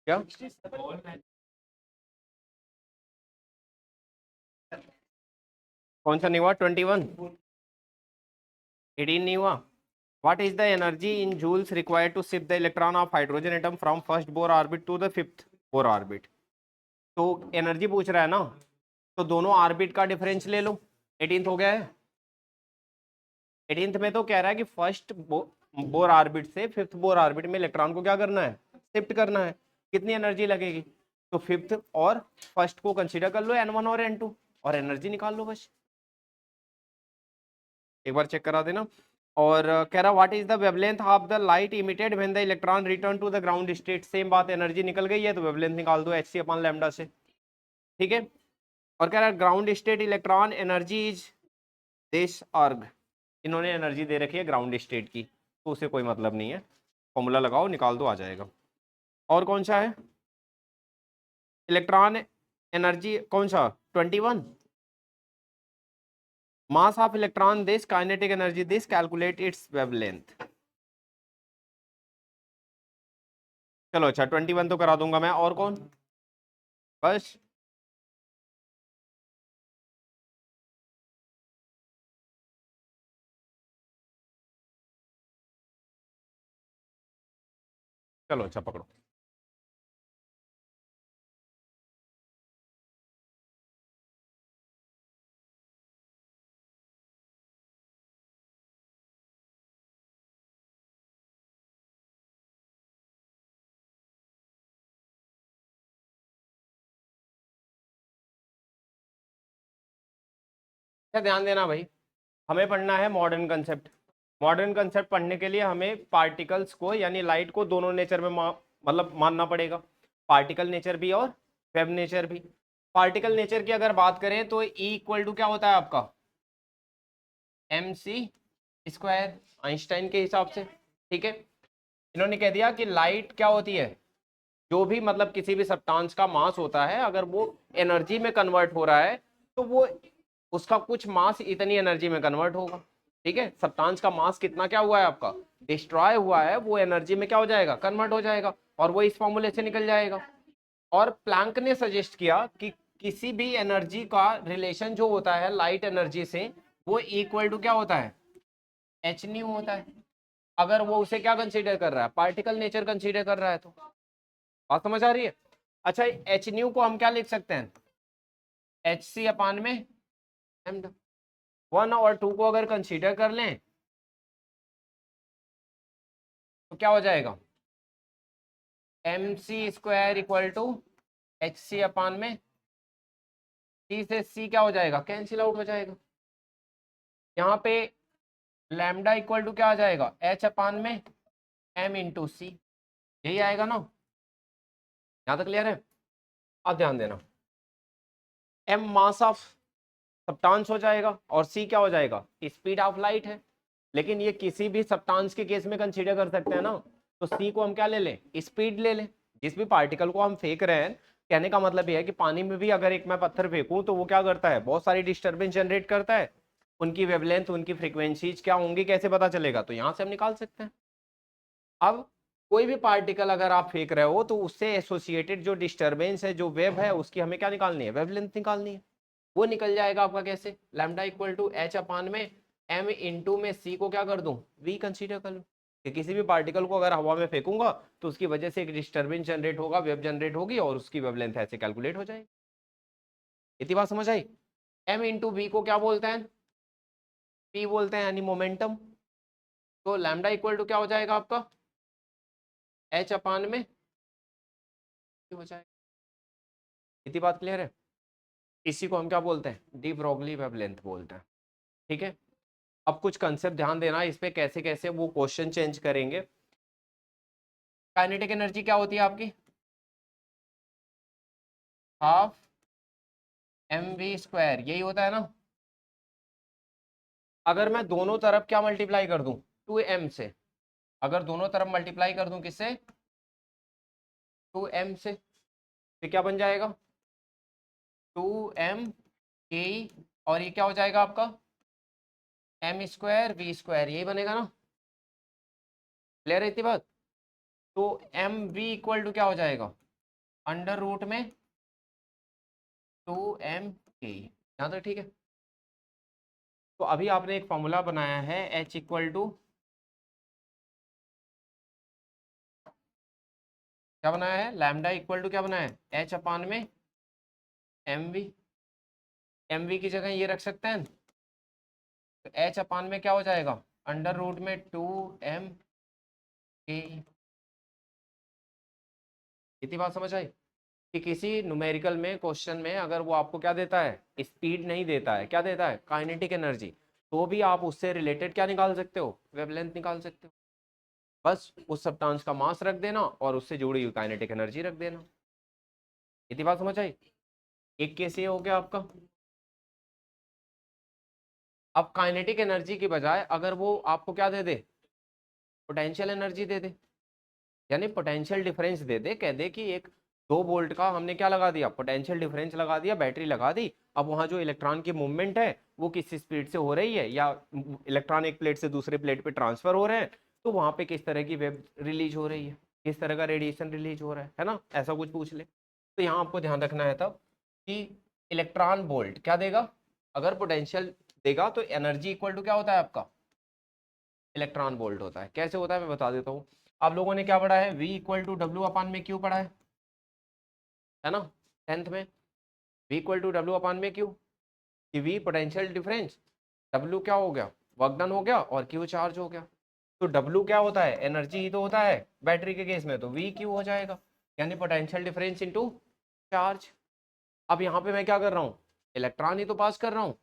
क्या कौन सा नहीं हुआ? 21, 18 नहीं हुआ? What is the energy in joules required to shift the electron of hydrogen atom from first Bohr orbit to the fifth Bohr orbit? तो एनर्जी पूछ रहा है ना, तो दोनों ऑर्बिट का डिफरेंस ले लो। 18th हो गया है। 18th में तो कह रहा है कि फर्स्ट बोर ऑर्बिट से फिफ्थ बोर ऑर्बिट में इलेक्ट्रॉन को क्या करना है? शिफ्ट करना है। कितनी एनर्जी लगेगी? तो फिफ्थ और फर्स्ट को कंसीडर कर लो, N1 और N2, और एनर्जी निकाल लो बस। एक बार चेक करा देना। और कह रहा what is the wavelength of the light emitted when the electron return to the ground state. Same बात, एनर्जी निकल गई है तो वेवलेंथ निकाल दो hc/λ से। ठीक है। और कह रहा है ground state electron energy is this अर्ग। इन्होंने एनर्जी दे रखी है ग्राउंड स्टेट की, तो उसे कोई मतलब नहीं है। फॉर्मूला लगाओ, निकाल दो, आ जाएगा। और कौन सा है? इलेक्ट्रॉन एनर्जी कौन सा? 21। Mass of electron this, kinetic energy this, calculate its wavelength. चलो अच्छा, 21 तो करा दूंगा मैं। और कौन? बस। चलो अच्छा, पकड़ो। अच्छा ध्यान देना भाई, हमें पढ़ना है मॉडर्न कंसेप्ट। मॉडर्न कंसेप्ट पढ़ने के लिए हमें पार्टिकल्स को यानी लाइट को दोनों नेचर में मतलब मानना पड़ेगा। पार्टिकल नेचर भी और वेव नेचर भी। पार्टिकल नेचर की अगर बात करें तो E इक्वल टू क्या होता है आपका? mc² आइंस्टाइन के हिसाब से। ठीक है। इन्होंने कह दिया कि लाइट क्या होती है? जो भी मतलब किसी भी सब्सटेंस का मास होता है, अगर वो एनर्जी में कन्वर्ट हो रहा है तो वो उसका कुछ मास इतनी एनर्जी में कन्वर्ट होगा। ठीक है। सब्सटेंस का मास कितना क्या हुआ है आपका? डिस्ट्रॉय हुआ है, वो एनर्जी में क्या हो जाएगा? कन्वर्ट हो जाएगा, और वो इस फॉर्मूले से निकल जाएगा। और प्लैंक ने सजेस्ट किया कि किसी भी एनर्जी का रिलेशन जो होता है लाइट एनर्जी से, वो इक्वल टू क्या होता है? एच न्यू होता है। अगर वो उसे क्या कंसीडर कर रहा है? पार्टिकल नेचर कंसीडर कर रहा है। तो बात समझ आ रही है? अच्छा, एच न्यू को हम क्या लिख सकते हैं? hc/में m। 1 और 2 को अगर कंसीडर कर लें तो क्या हो जाएगा? mc² इक्वल टू hc/में c से c क्या हो जाएगा? कैंसिल आउट हो जाएगा। यहाँ पे लैम्डा इक्वल टू क्या आ जाएगा? h/में m इंटू सी। यही आएगा ना? यहाँ तक क्लियर है? अब ध्यान देना, m मास ऑफ सब्सटेंस हो जाएगा और c क्या हो जाएगा? स्पीड ऑफ लाइट है। लेकिन ये किसी भी सब्सटेंस के केस में कंसीडर कर सकते हैं ना, तो c को हम क्या ले लें? स्पीड ले लें। जिस भी पार्टिकल को हम फेंक रहे हैं, कहने का मतलब ये है कि पानी में भी अगर एक मैं पत्थर फेंकूं तो वो क्या करता है? बहुत सारी डिस्टर्बेंस जनरेट करता है। उनकी वेवलेंथ, उनकी फ्रीक्वेंसीज क्या होंगी, कैसे पता चलेगा? तो यहां से हम निकाल सकते हैं। अब कोई भी पार्टिकल अगर आप फेंक रहे हो तो उससे एसोसिएटेड जो डिस्टर्बेंस है, जो वेव है, उसकी हमें क्या निकालनी है? वेवलेंथ निकालनी है। वो निकल जाएगा आपका कैसे? लैम्डा इक्वल टू h/में m इंटू में c को क्या कर दूं? v कंसीडर कर लूं। कि किसी भी पार्टिकल को अगर हवा में फेंकूंगा तो उसकी वजह से एक डिस्टर्बेंस जनरेट होगा, वेव जनरेट होगी, और उसकी वेवलेंथ ऐसे कैलकुलेट हो जाएगी। इतनी बात समझ आई? m इंटू v को क्या बोलते हैं? p बोलते हैं, यानी मोमेंटम। तो लैम्डा इक्वल टू क्या हो जाएगा आपका? h/में हो जाएगा। इतनी बात क्लियर है? इसी को हम क्या बोलते हैं? डी ब्रॉगली वेवलेंथ बोलते हैं। ठीक है। अब कुछ कंसेप्ट ध्यान देना इस पे, कैसे कैसे वो क्वेश्चन चेंज करेंगे। काइनेटिक एनर्जी क्या होती है आपकी? हाफ mv², यही होता है ना? अगर मैं दोनों तरफ क्या मल्टीप्लाई कर दूं? 2m से। अगर दोनों तरफ मल्टीप्लाई कर दूं किससे? 2m से, तो क्या बन जाएगा? 2m k, और ये क्या हो जाएगा आपका? m² v², यही बनेगा ना? क्लियर है इतनी बात? तो mv इक्वल टू क्या हो जाएगा? अंडर रूट में 2m/k, यहाँ तक ठीक है। तो अभी आपने एक फॉर्मूला बनाया है h इक्वल टू, क्या बनाया है, लैम्डा इक्वल टू क्या बनाया है, h अपान में mv। mv की जगह ये रख सकते हैं, तो h अपान में क्या हो जाएगा, अंडर रूट में 2m/k। इतनी बात समझ आई कि किसी न्यूमेरिकल में क्वेश्चन में अगर वो आपको क्या देता है, स्पीड नहीं देता है, क्या देता है, काइनेटिक एनर्जी, तो भी आप उससे रिलेटेड क्या निकाल सकते हो, वेवलेंथ निकाल सकते हो। बस उस सब्सटेंस का मास रख देना और उससे जुड़ी हुई काइनेटिक एनर्जी रख देना। इतनी बात समझ आई। एक केस ये हो गया आपका। अब काइनेटिक एनर्जी की बजाय अगर वो आपको क्या दे दे, पोटेंशियल एनर्जी दे दे, यानी पोटेंशियल डिफरेंस दे दे, कह दे कि एक 2 वोल्ट का हमने क्या लगा दिया, पोटेंशियल डिफरेंस लगा दिया, बैटरी लगा दी। अब वहां जो इलेक्ट्रॉन की मूवमेंट है वो किस स्पीड से हो रही है, या इलेक्ट्रॉन एक प्लेट से दूसरे प्लेट पे ट्रांसफर हो रहे हैं, तो वहां पे किस तरह की वेव रिलीज हो रही है, किस तरह का रेडिएशन रिलीज हो रहा है ना, ऐसा कुछ पूछ ले। तो यहाँ आपको ध्यान रखना है तब कि इलेक्ट्रॉन वोल्ट क्या देगा, अगर पोटेंशियल देगा तो एनर्जी इक्वल टू क्या होता है आपका, इलेक्ट्रॉन वोल्ट होता है। कैसे होता है मैं बता देता हूँ। आप लोगों ने क्या पढ़ा है, V इक्वल टू डब्ल्यू अपान में क्यू पढ़ा है ना, 10th में। V इक्वल टू डब्ल्यू अपान में क्यू, कि V पोटेंशियल डिफरेंस, W क्या हो गया, वर्क डन हो गया, और Q चार्ज हो गया। तो W क्या होता है, एनर्जी ही तो होता है बैटरी के केस में, तो V Q हो जाएगा, यानी पोटेंशियल डिफरेंस इनटू चार्ज। अब यहाँ पे मैं क्या कर रहा हूँ, इलेक्ट्रॉन ही तो पास कर रहा हूँ,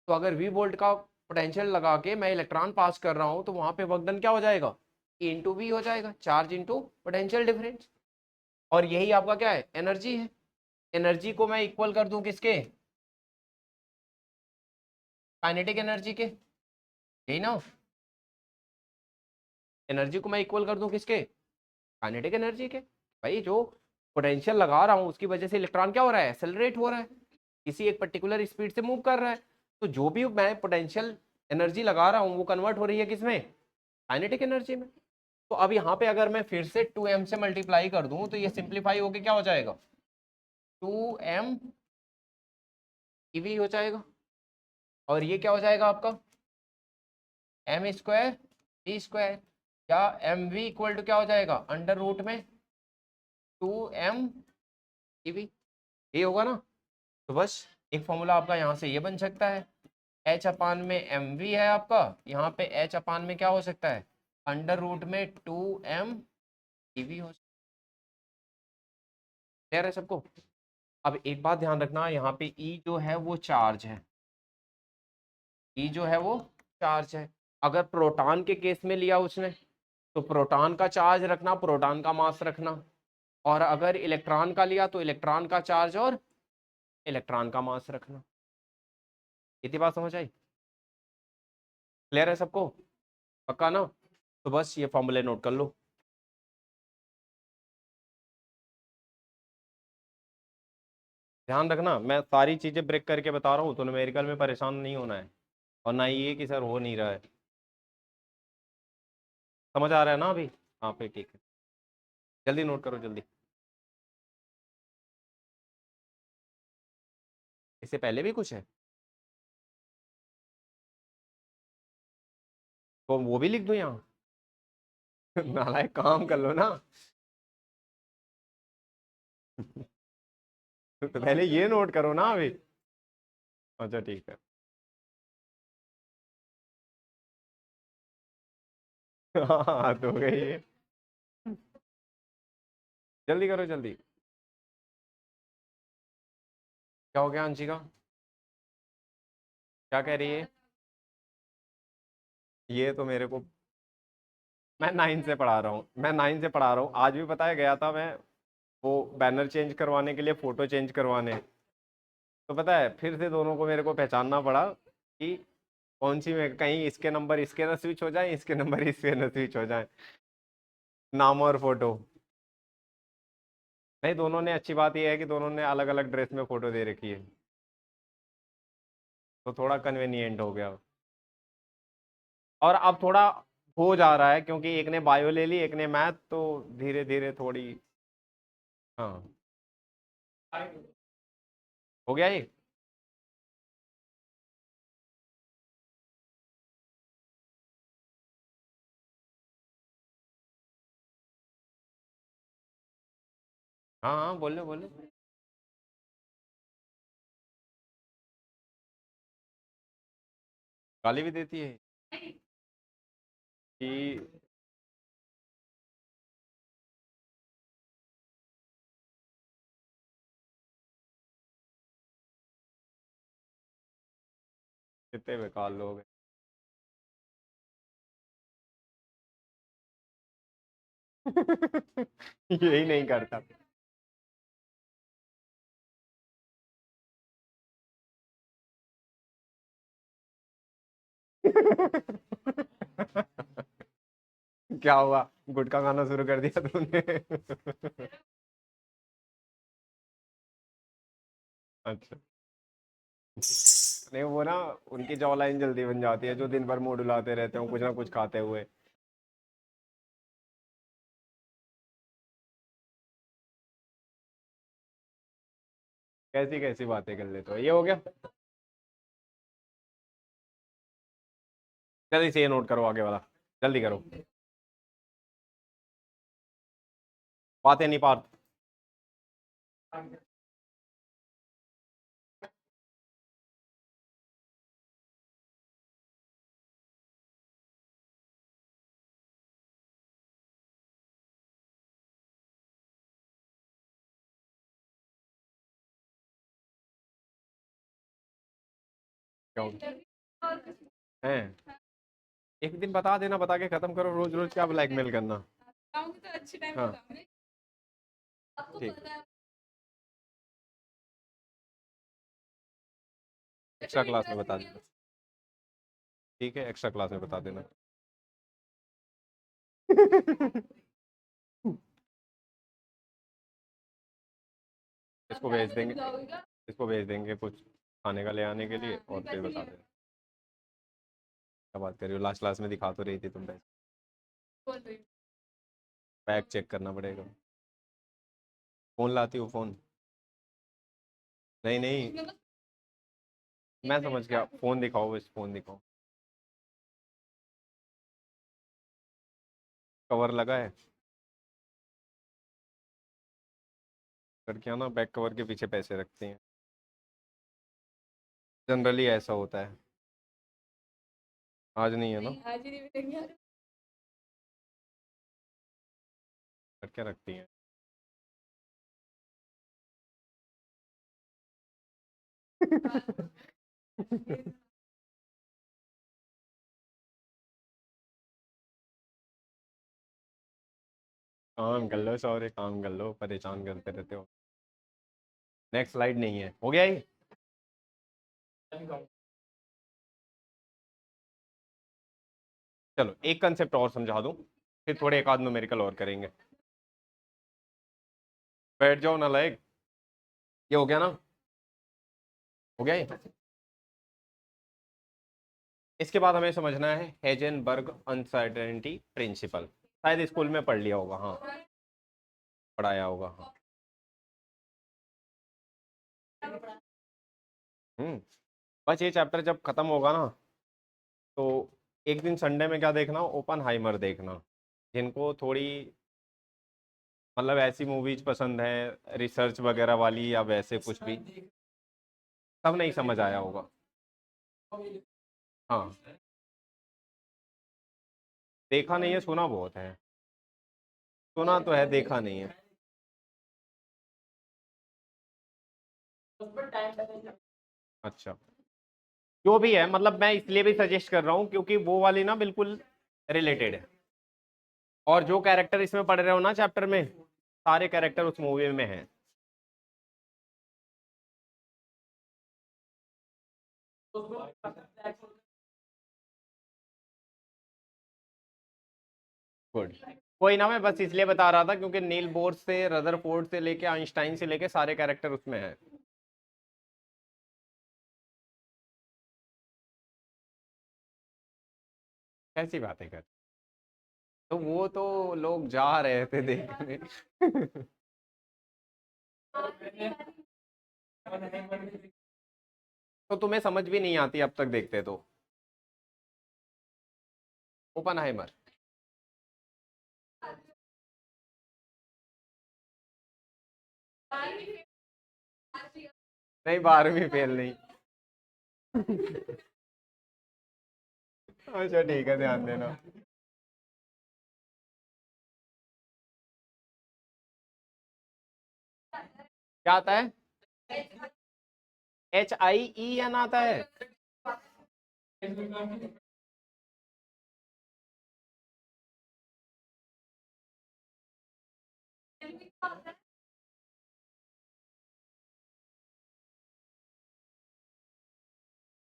तो अगर V वोल्ट का पोटेंशियल लगा के मैं इलेक्ट्रॉन पास कर रहा हूँ, तो वहां पे वर्क डन क्या हो जाएगा, E इंटू वी हो जाएगा, चार्ज इंटू पोटेंशियल डिफरेंस। और यही आपका क्या है, एनर्जी है। एनर्जी को मैं इक्वल कर दूं किसके, काइनेटिक एनर्जी के, यही ना। एनर्जी को मैं इक्वल कर दूं किसके, काइनेटिक एनर्जी के। भाई जो पोटेंशियल लगा रहा हूं उसकी वजह से इलेक्ट्रॉन क्या हो रहा है, एक्सेलरेट हो रहा है, किसी एक पर्टिकुलर स्पीड से मूव कर रहा है। तो जो भी मैं पोटेंशियल एनर्जी लगा रहा हूँ वो कन्वर्ट हो रही है किसमें, काइनेटिक एनर्जी में। तो अब यहाँ पे अगर मैं फिर से 2m से मल्टीप्लाई कर दूं तो ये सिंप्लीफाई होके क्या हो जाएगा, 2m ईवी हो जाएगा, और ये क्या हो जाएगा आपका, m स्क्वायर टी स्क्वायर, या एम वी इक्वल टू क्या हो जाएगा, अंडर रूट में 2m ईवी, ये होगा ना। तो बस एक फॉर्मूला आपका यहाँ से ये बन सकता है, h अपान में एम वी है आपका, यहाँ पे h अपान में क्या हो सकता है, अंडर रूट में 2m ईवी हो। क्लियर है सबको। अब एक बात ध्यान रखना, यहाँ पे E जो है वो चार्ज है, E जो है वो चार्ज है। अगर प्रोटॉन के केस में लिया उसने तो प्रोटॉन का चार्ज रखना, प्रोटॉन का मास रखना, और अगर इलेक्ट्रॉन का लिया तो इलेक्ट्रॉन का चार्ज और इलेक्ट्रॉन का मास रखना। इतनी बात समझ आई, क्लियर है सबको, पक्का ना। तो बस ये फॉर्मूले नोट कर लो। ध्यान रखना मैं सारी चीजें ब्रेक करके बता रहा हूँ, तो न्यूमेरिकल में परेशान नहीं होना है, और ना ये कि सर हो नहीं रहा है। समझ आ रहा है ना अभी, हाँ फिर ठीक है, जल्दी नोट करो जल्दी। इससे पहले भी कुछ है तो वो भी लिख दो यहाँ। नालायक काम कर लो ना। तो पहले ये नोट करो ना अभी। अच्छा ठीक है। हाँ तो हो गई ये, जल्दी करो जल्दी। क्या हो गया अंशिका, क्या कह रही है। ये तो मेरे को, मैं 9 से पढ़ा रहा हूँ, मैं 9 से पढ़ा रहा हूँ। आज भी पता है गया था मैं वो बैनर चेंज करवाने के लिए, फोटो चेंज करवाने। तो पता है फिर से दोनों को मेरे को पहचानना पड़ा कि कौन सी में, कहीं इसके नंबर इसके ना स्विच हो जाए, इसके नंबर इसके ना स्विच हो जाए, नाम और फोटो। नहीं, दोनों ने, अच्छी बात यह है कि दोनों ने अलग अलग ड्रेस में फोटो दे रखी है, तो थोड़ा कन्वीनियंट हो गया। और अब थोड़ा हो जा रहा है क्योंकि एक ने बायो ले ली, एक ने मैथ, तो धीरे धीरे थोड़ी, हाँ हो गया ये? हाँ हाँ, बोलो बोलो। गाली भी देती है कि कितने बेकार लोग हैं। यही नहीं करता। क्या हुआ, गुटखा खाना शुरू कर दिया तूने? अच्छा। नहीं वो ना, उनकी जॉ लाइन जल्दी बन जाती है, जो दिन भर मुंह डुलाते रहते हो कुछ ना कुछ खाते हुए। कैसी कैसी बातें कर लेते हो, ये हो गया। जल्दी से ये नोट करो आगे वाला, जल्दी करो। बातें नहीं पार। क्यों हैं? एक दिन बता देना, बता के खत्म करो, रोज रोज क्या ब्लैकमेल करना। हाँ ठीक। एक्स्ट्रा क्लास में बता देना। ठीक है, एक्स्ट्रा क्लास में बता देना। इसको भेज देंगे, इसको भेज देंगे कुछ खाने का ले आने के लिए, और फिर बता देना। क्या बात कर रही हो, लास्ट क्लास में दिखा तो रही थी तुम पैसे। बैग चेक करना पड़ेगा। फोन लाती हो फोन? नहीं नहीं, मैं समझ गया, फोन दिखाओ, बस फोन दिखाओ। कवर लगा है? लड़कियां ना बैक कवर के पीछे पैसे रखती हैं, जनरली ऐसा होता है। आज नहीं है ना? आज ही नहीं मिलेंगे। लड़कियां रखती हैं। काम कर लो सॉरी, काम कर लो, परेशान करते रहते हो। नेक्स्ट स्लाइड नहीं है, हो गया ये? चलो एक कंसेप्ट और समझा दूं, फिर थोड़े एक आध न्यूमेरिकल और करेंगे। बैठ जाओ नालायक। ये हो गया ना? हो गया ये? इसके बाद हमें समझना है हेजनबर्ग अनसर्टेनिटी प्रिंसिपल। शायद स्कूल में पढ़ लिया होगा, हाँ पढ़ाया होगा, हाँ। हम्म। बस ये चैप्टर जब खत्म होगा ना, तो एक दिन संडे में क्या देखना, ओपन हाइमर देखना। जिनको थोड़ी मतलब ऐसी मूवीज पसंद है रिसर्च वगैरह वाली, या वैसे कुछ भी, तब नहीं समझ आया होगा। हाँ, देखा नहीं है, सुना बहुत है। सुना तो है, देखा नहीं है। अच्छा, जो भी है, मतलब मैं इसलिए भी सजेस्ट कर रहा हूँ क्योंकि वो वाली ना बिल्कुल रिलेटेड है। और जो कैरेक्टर इसमें पढ़ रहे हो ना चैप्टर में, सारे कैरेक्टर उस मूवी में हैं। गुड। कोई ना, मैं बस इसलिए बता रहा था क्योंकि नील बोर से रदरफोर्ड से लेके आइंस्टाइन से लेके सारे कैरेक्टर उसमें हैं। कैसी बातें कर, तो वो तो लोग जा रहे थे देखने। तो तुम्हें समझ भी नहीं आती अब तक देखते तो। ओपनहाइमर। नहीं 12वीं फेल नहीं। अच्छा ठीक है, ध्यान देना। क्या आता है? HIEN आता है।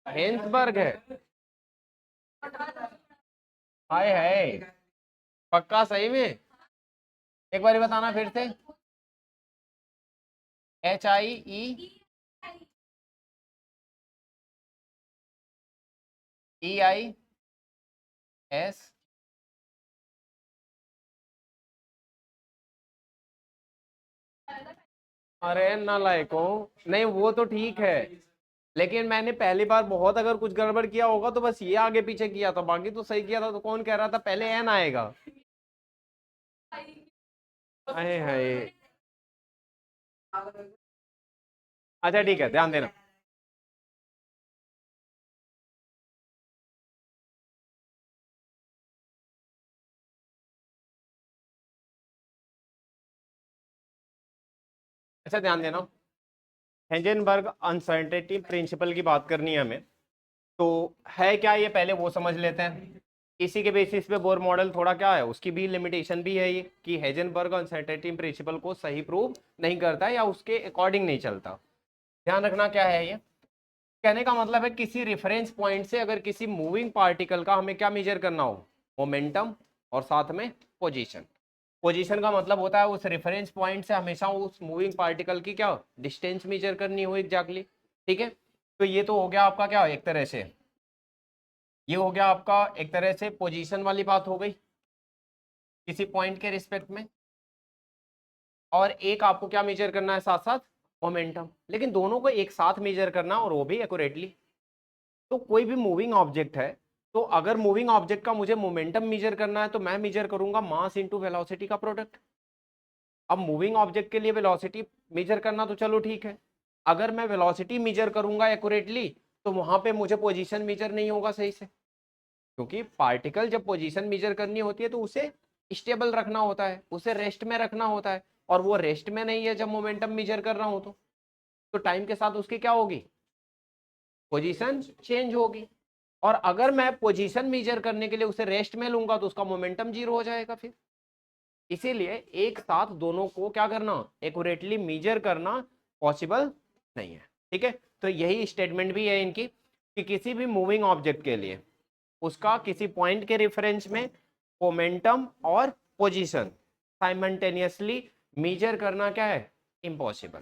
हेंसबर्ग है। हाय हाय, पक्का सही में? एक बार बताना फिर से। HIEEIS। अरे नालायको, नहीं वो तो ठीक है, लेकिन मैंने पहली बार बहुत अगर कुछ गड़बड़ किया होगा तो बस ये आगे पीछे किया था, बाकी तो सही किया था। तो कौन कह रहा था पहले एन आएगा? अरे हाय। अच्छा ठीक है, ध्यान देना। अच्छा ध्यान देना, हेंजनबर्ग अनसर्टेनिटी प्रिंसिपल की बात करनी है हमें। तो है क्या ये, पहले वो समझ लेते हैं। इसी के बेसिस पे बोर मॉडल थोड़ा क्या है, उसकी भी लिमिटेशन भी है ये कि हेजनबर्ग अनसर्टेनिटी प्रिंसिपल को सही प्रूव नहीं करता या उसके अकॉर्डिंग नहीं चलता। ध्यान रखना क्या है ये। कहने का मतलब है किसी रेफरेंस पॉइंट से अगर किसी मूविंग पार्टिकल का हमें क्या मेजर करना हो, मोमेंटम और साथ में पोजीशन। पोजीशन का मतलब होता है उस रेफरेंस पॉइंट से हमेशा उस मूविंग पार्टिकल की क्या डिस्टेंस मेजर करनी हो एग्जैक्टली। ठीक है, तो ये तो हो गया आपका क्या एक तरह से, ये हो गया आपका एक तरह से पोजीशन वाली बात हो गई किसी पॉइंट के रिस्पेक्ट में। और एक आपको क्या मेजर करना है साथ साथ, मोमेंटम, लेकिन दोनों को एक साथ मेजर करना और वो भी एक्यूरेटली। तो कोई भी मूविंग ऑब्जेक्ट है, तो अगर मूविंग ऑब्जेक्ट का मुझे मोमेंटम मेजर करना है तो मैं मेजर करूंगा मास इंटू वेलोसिटी का प्रोडक्ट। अब मूविंग ऑब्जेक्ट के लिए वेलोसिटी मेजर करना तो चलो ठीक है, अगर मैं वेलोसिटी मेजर करूंगा एक्यूरेटली तो वहां पे मुझे पोजीशन मेजर नहीं होगा सही से, क्योंकि पार्टिकल जब पोजीशन मेजर करनी होती है तो उसे स्टेबल रखना होता है, उसे रेस्ट में रखना होता है, और वो रेस्ट में नहीं है जब मोमेंटम मेजर कर रहा हूं तो टाइम के साथ उसकी क्या होगी, पोजीशन चेंज होगी। और अगर मैं पोजीशन मेजर करने के लिए उसे रेस्ट में लूंगा तो उसका मोमेंटम जीरो हो जाएगा फिर। इसीलिए एक साथ दोनों को क्या करना, एक्यूरेटली मेजर करना पॉसिबल नहीं है। ठीक है, तो यही स्टेटमेंट भी है इनकी कि किसी भी मूविंग ऑब्जेक्ट के लिए उसका किसी पॉइंट के रेफरेंस में मोमेंटम और पोजीशन साइमल्टेनियसली मेजर करना क्या है, इम्पॉसिबल।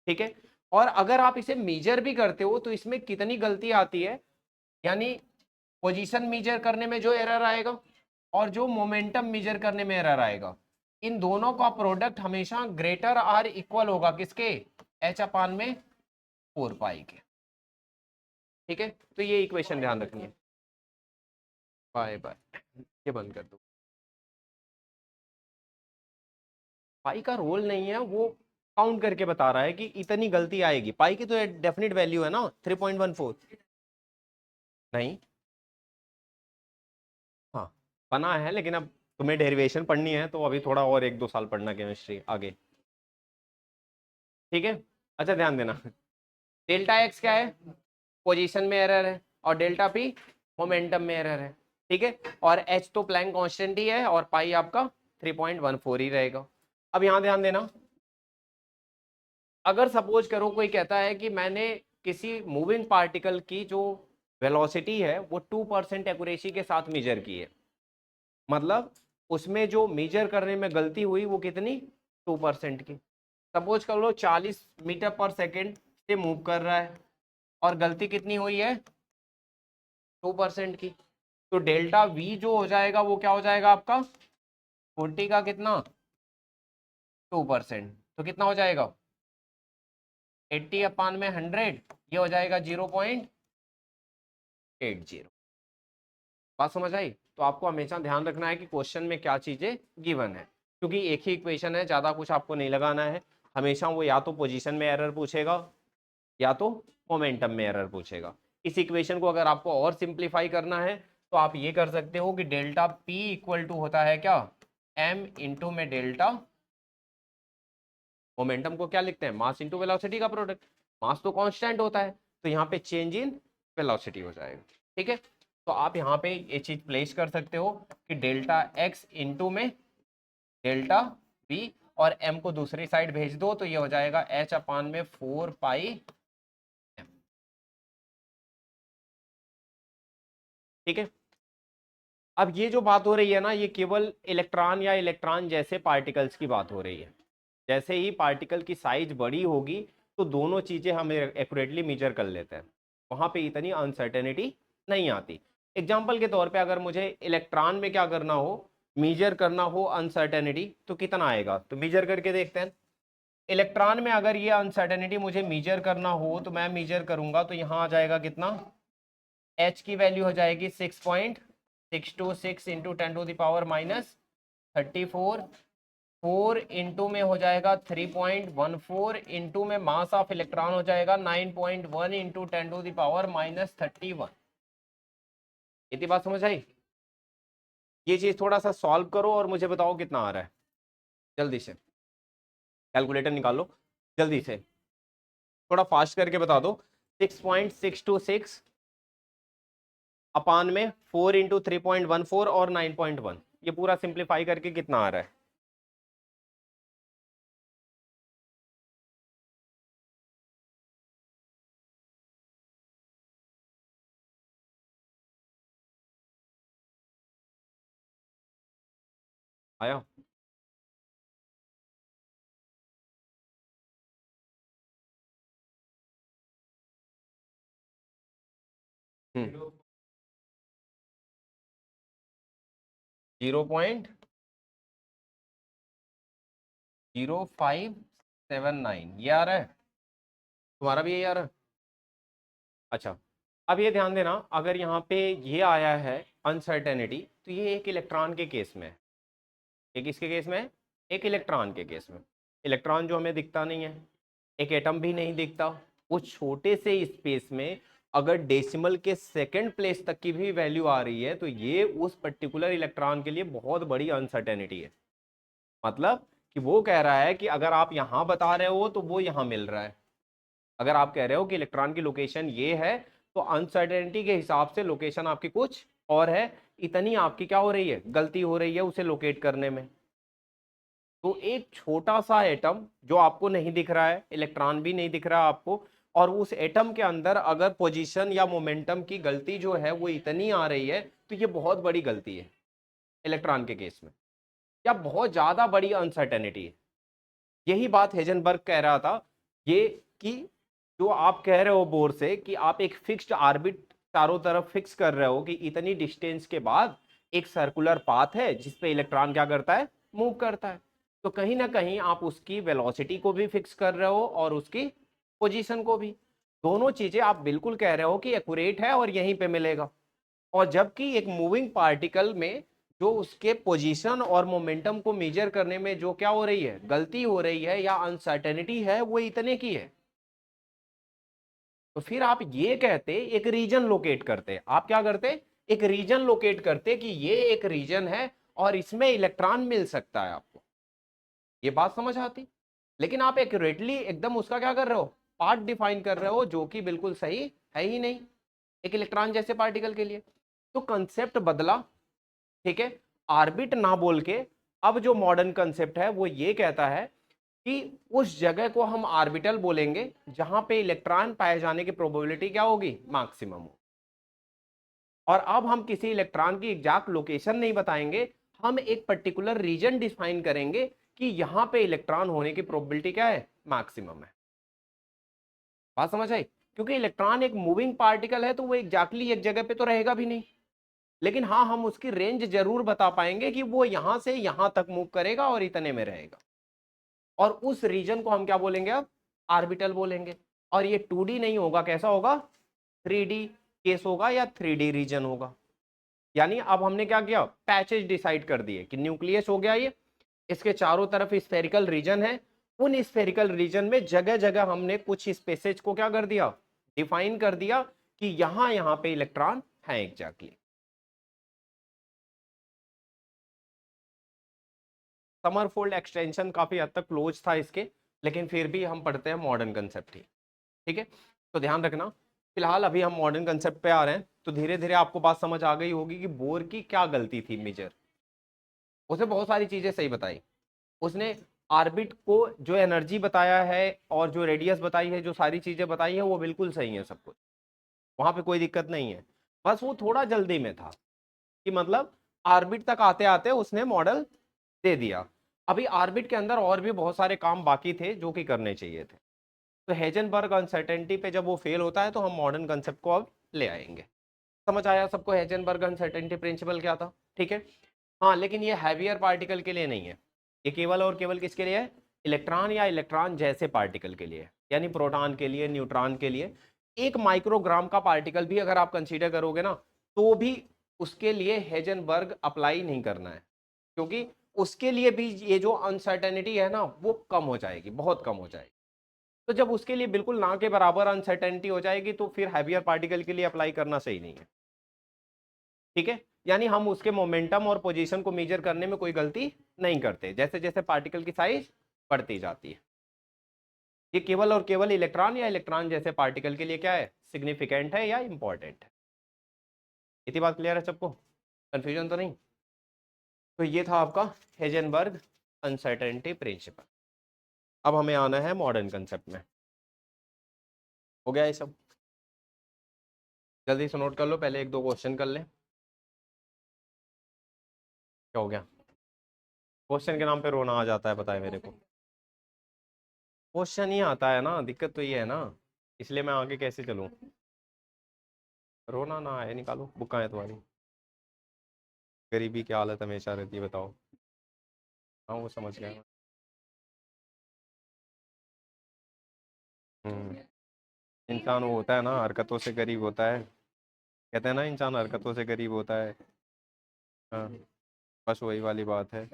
ठीक है, और अगर आप इसे मेजर भी करते हो तो इसमें कितनी गलती आती है, यानी पोजीशन मेजर करने में जो एरर आएगा और जो मोमेंटम मेजर करने में एरर आएगा, इन दोनों का प्रोडक्ट हमेशा ग्रेटर आर इक्वल होगा किसके, एच अपान में 4 पाई के। ठीक है, तो ये इक्वेशन ध्यान रखनी है। बाय बाय, ये बंद कर दो। पाई का रोल नहीं है, वो काउंट करके बता रहा है कि इतनी गलती आएगी। पाई की तो डेफिनेट वैल्यू है ना 3.14। नहीं, हाँ बना है, लेकिन अब तुम्हें डेरिवेशन पढ़नी है तो अभी थोड़ा और 1-2 साल पढ़ना केमिस्ट्री आगे। ठीक है, अच्छा ध्यान देना, डेल्टा एक्स क्या है, पोजीशन में एरर है, और डेल्टा पी मोमेंटम में एरर है। ठीक है, और एच तो प्लैंक कांस्टेंट ही है, और पाई आपका 3.14 ही रहेगा। अब यहां ध्यान देना, अगर सपोज करो कोई कहता है कि मैंने किसी मूविंग पार्टिकल की जो वेलोसिटी है वो 2% एक्यूरेसी के साथ मेजर की है, मतलब उसमें जो मेजर करने में गलती हुई वो कितनी, 2% की। सपोज कर लो 40 मीटर पर सेकेंड से मूव कर रहा है और गलती कितनी हुई है, 2% की। तो डेल्टा वी जो हो जाएगा वो क्या हो जाएगा आपका, 40 का कितना, 2%, तो कितना हो जाएगा 80/100 ये हो जाएगा 0.80। बात समझ आई? तो आपको हमेशा ध्यान रखना है कि क्वेश्चन में क्या चीजें गिवन है, क्योंकि एक ही इक्वेशन है, ज्यादा कुछ आपको नहीं लगाना है। हमेशा वो या तो पोजीशन में एरर पूछेगा या तो मोमेंटम में एरर पूछेगा। इस इक्वेशन को अगर आपको और सिंप्लीफाई करना है तो आप ये कर सकते हो कि डेल्टा पी इक्वल टू होता है क्या, एम इंटू में डेल्टा, मोमेंटम को क्या लिखते हैं, मास इंटू वेलोसिटी का प्रोडक्ट। मास तो कांस्टेंट होता है, तो यहाँ पे चेंज इन वेलोसिटी हो जाएगा। ठीक है, तो आप यहाँ पे ये चीज प्लेस कर सकते हो कि डेल्टा एक्स इंटू में डेल्टा बी, और एम को दूसरी साइड भेज दो तो ये हो जाएगा एच अपान में 4 पाई। ठीक है, अब ये जो बात हो रही है ना, ये केवल इलेक्ट्रॉन या इलेक्ट्रॉन जैसे पार्टिकल्स की बात हो रही है। जैसे ही पार्टिकल की साइज बड़ी होगी तो दोनों चीजें हम एक्यूरेटली मेजर कर लेते हैं, वहां पे इतनी अनसर्टेनिटी नहीं आती। एग्जाम्पल के तौर पे अगर मुझे इलेक्ट्रॉन में क्या करना हो, मेजर करना हो अनसर्टेनिटी, तो कितना आएगा, तो मेजर करके देखते हैं। इलेक्ट्रॉन में अगर ये अनसर्टेनिटी मुझे मेजर करना हो तो मैं मेजर करूंगा तो यहाँ आ जाएगा कितना, एच की वैल्यू हो जाएगी 6.626 इंटू 10⁻⁻34। 4 इंटू में हो जाएगा 3.14 इंटू में मास ऑफ इलेक्ट्रॉन हो जाएगा 9.1 इंटू 10⁻31। इतनी बात समझ आई? ये चीज थोड़ा सा सॉल्व करो और मुझे बताओ कितना आ रहा है, जल्दी से कैलकुलेटर निकालो, जल्दी से थोड़ा फास्ट करके बता दो। 6.626 अपान में 4 इंटू 3.14 और 9.1, ये पूरा सिंप्लीफाई करके कितना आ रहा है? आया? हम्म, 0.0579 ये आ रहा है, तुम्हारा भी यही आ रहा है? अच्छा, अब ये ध्यान देना, अगर यहाँ पे ये आया है अनसर्टेनिटी, तो ये एक इलेक्ट्रॉन के केस में है। एक किसके केस में है? एक इलेक्ट्रॉन के केस में। इलेक्ट्रॉन जो हमें दिखता नहीं है, एक एटम भी नहीं दिखता, उस छोटे से स्पेस में अगर डेसिमल के सेकंड प्लेस तक की भी वैल्यू आ रही है तो ये उस पर्टिकुलर इलेक्ट्रॉन के लिए बहुत बड़ी अनसर्टेनिटी है। मतलब कि वो कह रहा है कि अगर आप यहां बता रहे हो तो वो यहां मिल रहा है, अगर आप कह रहे हो कि इलेक्ट्रॉन की लोकेशन ये है तो अनसर्टेनिटी के हिसाब से लोकेशन आपकी कुछ और है, इतनी आपकी क्या हो रही है, गलती हो रही है उसे लोकेट करने में। तो एक छोटा सा एटम जो आपको नहीं दिख रहा है, इलेक्ट्रॉन भी नहीं दिख रहा आपको, और उस एटम के अंदर अगर पोजीशन या मोमेंटम की गलती जो है वो इतनी आ रही है, तो ये बहुत बड़ी गलती है इलेक्ट्रॉन के केस में, या बहुत ज्यादा बड़ी अनसर्टेनिटी है। यही बात हेजनबर्ग कह रहा था, ये कि जो आप कह रहे हो बोर से कि आप एक फिक्स्ड ऑर्बिट चारों तरफ फिक्स कर रहे हो कि इतनी डिस्टेंस के बाद एक सर्कुलर पाथ है जिसपे इलेक्ट्रॉन क्या करता है, मूव करता है, तो कहीं ना कहीं आप उसकी वेलोसिटी को भी फिक्स कर रहे हो और उसकी पोजीशन को भी। दोनों चीजें आप बिल्कुल कह रहे हो कि एक्यूरेट है और यहीं पे मिलेगा, और जबकि एक मूविंग पार्टिकल में जो उसके पोजीशन और मोमेंटम को मेजर करने में जो क्या हो रही है, गलती हो रही है या अनसर्टेनिटी है, वो इतने की है। तो फिर आप ये कहते एक रीजन लोकेट करते, आप क्या करते, एक रीजन लोकेट करते कि ये एक रीजन है और इसमें इलेक्ट्रॉन मिल सकता है आपको, ये बात समझ आती। लेकिन आप एक्यूरेटली एकदम उसका क्या कर रहे हो, पार्ट डिफाइन कर रहे हो, जो कि बिल्कुल सही है ही नहीं एक इलेक्ट्रॉन जैसे पार्टिकल के लिए। तो कंसेप्ट बदला, ठीक है, ऑर्बिट ना बोल के अब जो मॉडर्न कंसेप्ट है वो ये कहता है कि उस जगह को हम ऑर्बिटल बोलेंगे जहां पे इलेक्ट्रॉन पाए जाने की प्रोबेबिलिटी क्या होगी, मैक्सिमम हो। और अब हम किसी इलेक्ट्रॉन की एग्जैक्ट लोकेशन नहीं बताएंगे, हम एक पर्टिकुलर रीजन डिफाइन करेंगे कि यहां पे इलेक्ट्रॉन होने की प्रोबेबिलिटी क्या है, मैक्सिमम है। बात समझ आई? क्योंकि इलेक्ट्रॉन एक मूविंग पार्टिकल है तो वो एग्जैक्टली एक जगह पे तो रहेगा भी नहीं, लेकिन हाँ हम उसकी रेंज जरूर बता पाएंगे कि वो यहां से यहां तक मूव करेगा और इतने में रहेगा, और उस रीजन को हम क्या बोलेंगे अब, ऑर्बिटल बोलेंगे। और ये 2D नहीं होगा, कैसा होगा, 3D केस होगा या 3D रीजन होगा। यानी अब हमने क्या किया, पैचेज डिसाइड कर दिए कि न्यूक्लियस हो गया ये, इसके चारों तरफ स्फेरिकल रीजन है, उन स्फेरिकल रीजन में जगह जगह हमने कुछ स्पेसेज को क्या कर दिया, डिफाइन कर दिया कि यहां यहां पे इलेक्ट्रॉन है एग्जैक्टली। समरफोल्ड एक्सटेंशन काफी हद तक क्लोज था इसके, लेकिन फिर भी हम पढ़ते हैं मॉडर्न कंसेप्ट ही, ठीक है। तो ध्यान रखना, फिलहाल अभी हम मॉडर्न कंसेप्ट पे आ रहे हैं, तो धीरे धीरे आपको बात समझ आ गई होगी कि बोर की क्या गलती थी मेजर। उसने बहुत सारी चीजें सही बताई, उसने ऑर्बिट को जो एनर्जी बताया है और जो रेडियस बताई है, जो सारी चीजें बताई है वो बिल्कुल सही है सब कुछ, वहां पे कोई दिक्कत नहीं है। बस वो थोड़ा जल्दी में था कि मतलब ऑर्बिट तक आते आते उसने मॉडल दे दिया। अभी ऑर्बिट के अंदर और भी बहुत सारे काम बाकी थे जो कि करने चाहिए थे। तो हेजनबर्ग अनसर्टेनिटी पे जब वो फेल होता है तो हम मॉडर्न कंसेप्ट को अब ले आएंगे। समझ आया सबको हेजनबर्ग अनसर्टेनिटी प्रिंसिपल क्या था, ठीक है। हाँ, लेकिन ये हैवियर पार्टिकल के लिए नहीं है, ये केवल और केवल किसके लिए है, इलेक्ट्रॉन या इलेक्ट्रॉन जैसे पार्टिकल के लिए, यानी प्रोटॉन के लिए, न्यूट्रॉन के लिए। एक माइक्रोग्राम का पार्टिकल भी अगर आप कंसीडर करोगे ना, तो भी उसके लिए हेजनबर्ग अप्लाई नहीं करना है, क्योंकि उसके लिए भी ये जो अनसर्टेनिटी है ना वो कम हो जाएगी, बहुत कम हो जाएगी। तो जब उसके लिए बिल्कुल ना के बराबर अनसर्टेनिटी हो जाएगी तो फिर हैवियर पार्टिकल के लिए अप्लाई करना सही नहीं है, ठीक है। यानी हम उसके मोमेंटम और पोजीशन को मेजर करने में कोई गलती नहीं करते, जैसे जैसे पार्टिकल की साइज बढ़ती जाती है। ये केवल और केवल इलेक्ट्रॉन या इलेक्ट्रॉन जैसे पार्टिकल के लिए क्या है, सिग्निफिकेंट है या इंपॉर्टेंट है। इतनी बात क्लियर है सबको, कंफ्यूजन तो नहीं। तो ये था आपका हेजनबर्ग अनसर्टेनिटी प्रिंसिपल। अब हमें आना है मॉडर्न कंसेप्ट में। हो गया ये सब, जल्दी से नोट कर लो, पहले एक दो क्वेश्चन कर लें। क्या हो गया, क्वेश्चन के नाम पे रोना आ जाता है, पता है मेरे को। क्वेश्चन ही आता है ना, दिक्कत तो ये है ना, इसलिए मैं आगे कैसे चलूं। रोना ना आए, निकालो बुक कहाँ है तुम्हारी। गरीबी की हालत हमेशा रहती है, बताओ। हाँ वो समझ गया। इंसान वो होता है ना, हरकतों से गरीब होता है, कहते हैं ना इंसान हरकतों से गरीब होता है। हाँ, बस वही वाली बात है।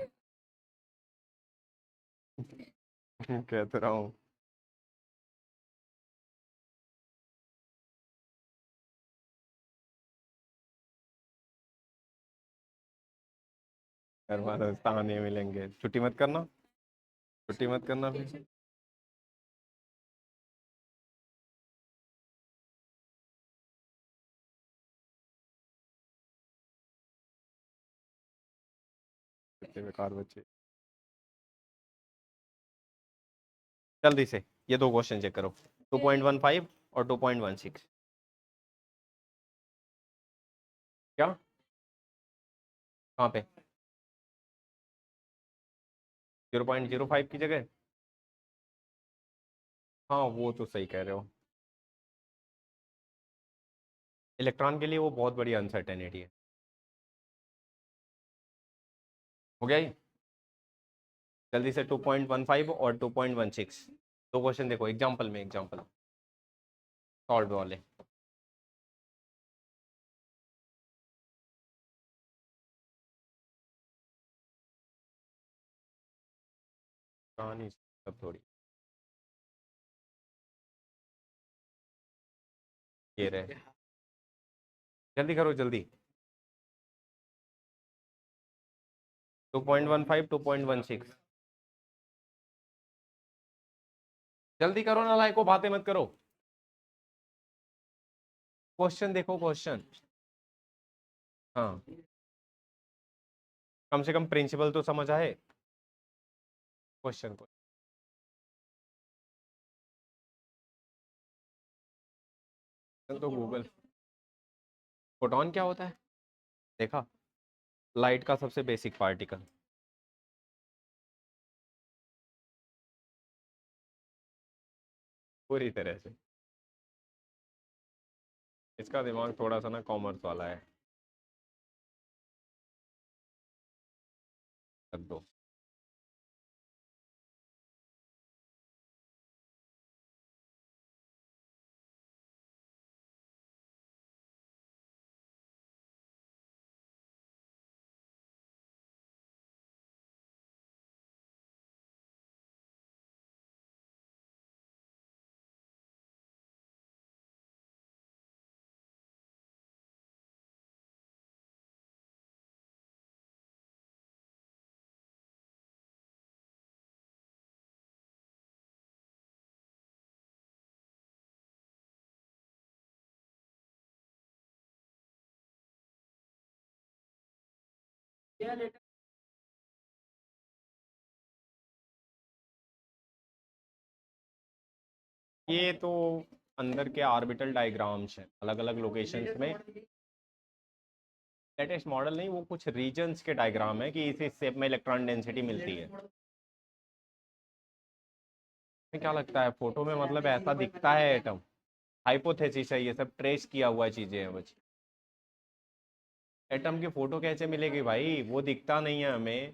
कह तो रहा हूँ। घर वाले ताने मिलेंगे, छुट्टी मत करना, छुट्टी मत करना फिर। कितने बेकार बच्चे। जल्दी से ये दो क्वेश्चन चेक करो, 2.15 और 2.16। क्या, कहाँ पे, 0.05 की जगह। हाँ वो तो सही कह रहे हो, इलेक्ट्रॉन के लिए वो बहुत बड़ी अनसर्टेनिटी है। हो गया ही, जल्दी से 2.15 और 2.16, दो क्वेश्चन देखो एग्जाम्पल में, एग्जाम्पल सॉल्व वाले। कहानी सब थोड़ी, ये रहे, जल्दी करो जल्दी। 2.15, 2.16, जल्दी करो ना लाइको, बातें मत करो। क्वेश्चन देखो क्वेश्चन। हाँ, कम से कम प्रिंसिपल तो समझ आए क्वेश्चन को। तो गूगल, फोटॉन क्या होता है देखा, लाइट का सबसे बेसिक पार्टिकल। पूरी तरह से, इसका दिमाग थोड़ा सा ना कॉमर्स वाला है, रख दो। ये तो अंदर के ऑर्बिटल डायग्राम्स हैं अलग अलग लोकेशंस में। लेटेस्ट मॉडल नहीं, वो कुछ रीजन्स के डायग्राम है कि इस शेप में इलेक्ट्रॉन डेंसिटी मिलती है। क्या लगता है फोटो में मतलब ऐसा दिखता है एटम? हाइपोथेसिस है, ये सब ट्रेस किया हुआ चीजें हैं बस। एटम की फोटो कैसे मिलेगी भाई, वो दिखता नहीं है हमें।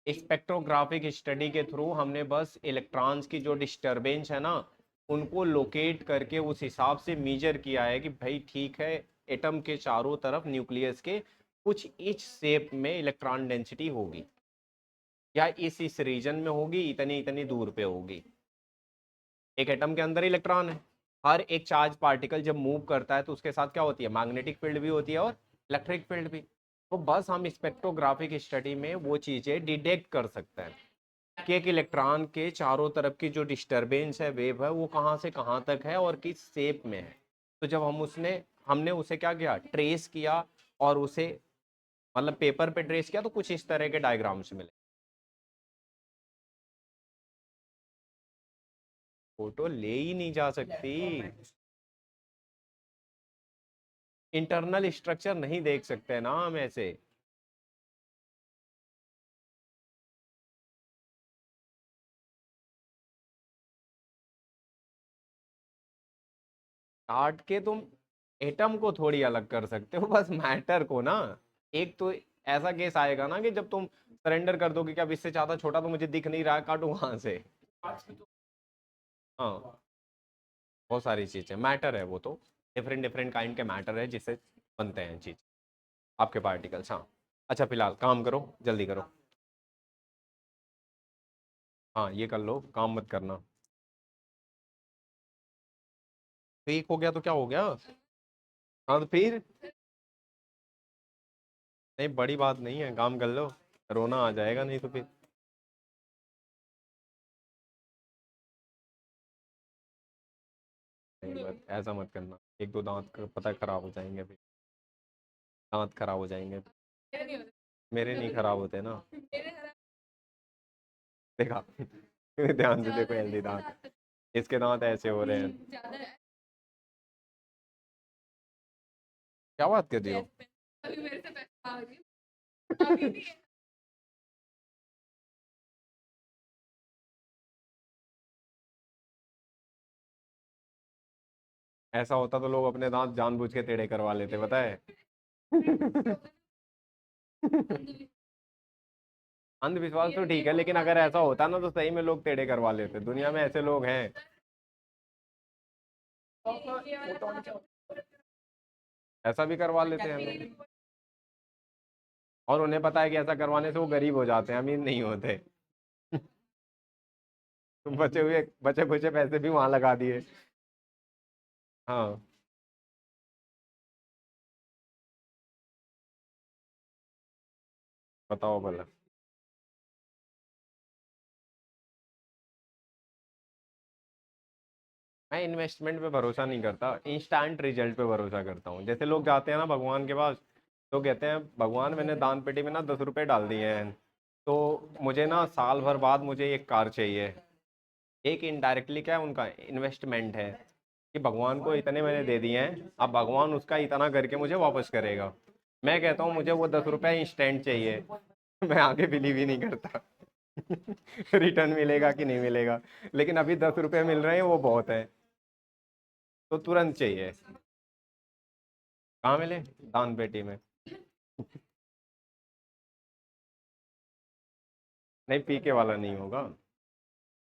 स्पेक्ट्रोग्राफिक स्टडी के थ्रू हमने बस इलेक्ट्रॉन्स की जो डिस्टरबेंस है ना, उनको लोकेट करके उस हिसाब से मेजर किया है कि भाई ठीक है, एटम के चारों तरफ न्यूक्लियस के कुछ इस शेप में इलेक्ट्रॉन डेंसिटी होगी, या इस रीजन में होगी, इतनी इतनी दूर पे होगी। एक एटम के अंदर इलेक्ट्रॉन है, हर एक चार्ज पार्टिकल जब मूव करता है तो उसके साथ क्या होती है, मैग्नेटिक फील्ड भी होती है और इलेक्ट्रिक फील्ड भी। तो बस हम स्पेक्ट्रोग्राफिक स्टडी में वो चीज़ें डिटेक्ट कर सकते हैं कि एक इलेक्ट्रॉन के चारों तरफ की जो डिस्टरबेंस है, वेव है, वो कहाँ से कहाँ तक है और किस शेप में है। तो जब हमने उसे क्या किया, ट्रेस किया, और उसे मतलब पेपर पे ट्रेस किया, तो कुछ इस तरह के डायग्राम्स मिले। फोटो ले ही नहीं जा सकती, इंटरनल स्ट्रक्चर नहीं देख सकते ना हम ऐसे। काट के तुम एटम को थोड़ी अलग कर सकते हो, बस मैटर को ना। एक तो ऐसा केस आएगा ना कि जब तुम सरेंडर कर दोगे कि अब इससे ज्यादा छोटा तो मुझे दिख नहीं रहा है, काटू वहां से। हाँ, बहुत सारी चीजें मैटर है वो तो, डिफरेंट डिफरेंट काइंड के मैटर है जिससे बनते हैं चीज, आपके पार्टिकल्स। हाँ, अच्छा फिलहाल काम करो, जल्दी करो। हाँ, ये कर लो, काम मत करना। ठीक हो गया तो क्या हो गया? हाँ तो फिर, नहीं बड़ी बात नहीं है, काम कर लो, रोना आ जाएगा नहीं तो फिर। नहीं मत, ऐसा मत करना, एक दो दांत पता खराब हो जाएंगे फिर, दांत खराब हो जाएंगे। मेरे नहीं खराब होते ना, देखा ध्यान से देखो, हेल्दी दांत, इसके दांत ऐसे हो रहे हैं। क्या बात कर रही हो? ऐसा होता तो लोग अपने दांत जानबूझ के टेढ़े करवा लेते, पता है। अंधविश्वास तो ठीक है, लेकिन अगर ऐसा होता ना तो सही में लोग टेढ़े करवा लेते, दुनिया में ऐसे लोग हैं। ऐसा भी करवा लेते हैं लोग, और उन्हें पता है कि ऐसा करवाने से वो गरीब हो जाते हैं, अमीर नहीं होते। तो बचे बचे पैसे भी वहां लगा दिए। हाँ, बताओ भला। मैं इन्वेस्टमेंट पे भरोसा नहीं करता, इंस्टेंट रिजल्ट पे भरोसा करता हूँ। जैसे लोग जाते हैं ना भगवान के पास, तो कहते हैं भगवान मैंने दान पेटी में ना 10 रुपए डाल दिए हैं, तो मुझे ना साल भर बाद मुझे एक कार चाहिए। एक इनडायरेक्टली क्या है, उनका इन्वेस्टमेंट है कि भगवान को इतने मैंने दे दिए हैं, अब भगवान उसका इतना करके मुझे वापस करेगा। मैं कहता हूँ मुझे वो 10 रुपये इंस्टेंट चाहिए। मैं आगे बिलीव ही नहीं करता रिटर्न मिलेगा कि नहीं मिलेगा, लेकिन अभी 10 रुपये मिल रहे हैं वो बहुत है, तो तुरंत चाहिए। कहाँ मिले? दान पेटी में। नहीं, पीके वाला नहीं होगा,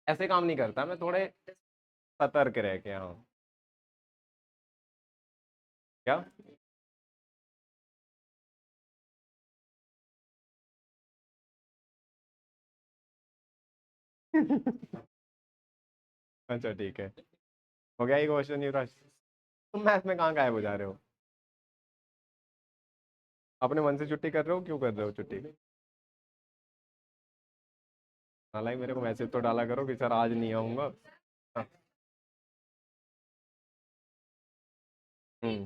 ऐसे काम नहीं करता मैं, थोड़े सतर्क रह के। हाँ, क्या? अच्छा ठीक है, हो गया ये क्वेश्चन युवराज। तुम मैथ में कहाँ गायब हो जा रहे हो? अपने मन से छुट्टी कर रहे हो, क्यों कर रहे हो छुट्टी? हालांकि मेरे को मैसेज तो डाला करो कि सर आज नहीं आऊंगा। हाँ,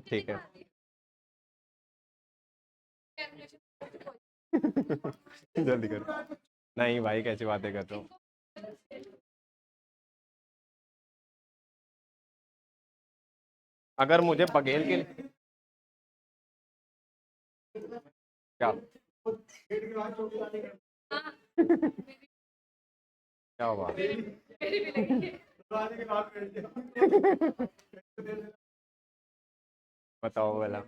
ठीक है। जल्दी करो। नहीं भाई, कैसी बातें कर रहे हो। अगर मुझे बघेल के क्या क्या हुआ। बताओ बोला,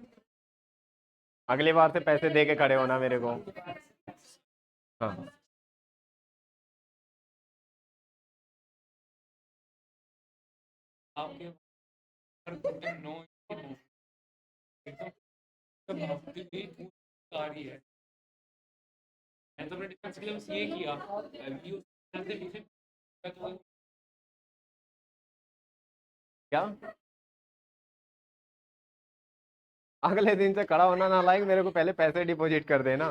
अगली बार से पैसे दे के खड़े होना मेरे को। हाँ आपके नो एकदम भावती भी आ रही है। मैं तो अपने डिफेंस के लिए बस ये किया कि उस से पीछे तो क्या, अगले दिन से खड़ा होना ना लायक, मेरे को पहले पैसे डिपॉजिट कर देना।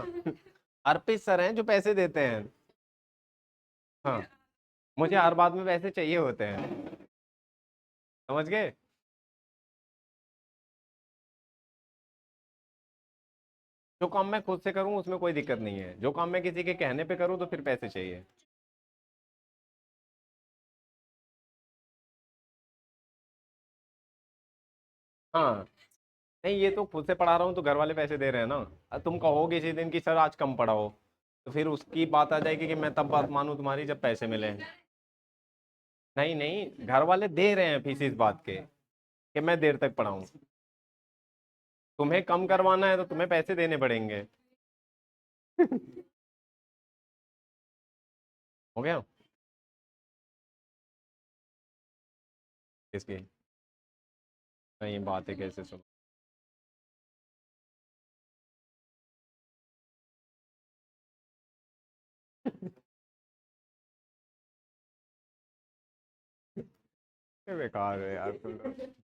अर्पित सर हैं जो पैसे देते हैं। हाँ, मुझे हर बात में पैसे चाहिए होते हैं, समझ गए। जो काम मैं खुद से करूं उसमें कोई दिक्कत नहीं है, जो काम मैं किसी के कहने पे करूं तो फिर पैसे चाहिए। हाँ, नहीं ये तो खुद से पढ़ा रहा हूँ तो घर वाले पैसे दे रहे हैं ना। तुम कहोगे किसी दिन कि सर आज कम पढ़ाओ, तो फिर उसकी बात आ जाएगी कि मैं तब बात मानूं तुम्हारी जब पैसे मिले। नहीं नहीं, घर वाले दे रहे हैं फीस इस बात के कि मैं देर तक पढ़ाऊं। तुम्हें कम करवाना है तो तुम्हें पैसे देने पड़ेंगे। हो गया। इसकी नहीं बात है, कैसे सुन। ये बेकार है यार तुम लोग।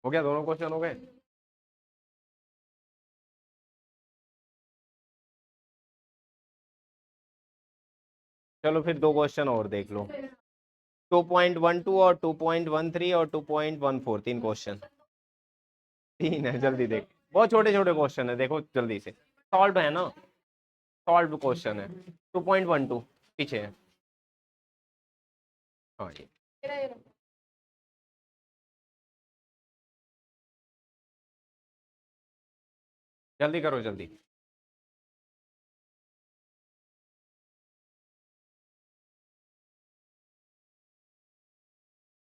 हो गया, दोनों क्वेश्चन हो गए। चलो फिर दो क्वेश्चन और देख लो। 2.12 और 2.13 और 2.14, तीन क्वेश्चन। तीन है, जल्दी देख। बहुत छोटे छोटे क्वेश्चन है, देखो जल्दी से। सॉल्व है ना, सॉल्व क्वेश्चन है। 2.12 पीछे है। हाँ ये जल्दी करो जल्दी।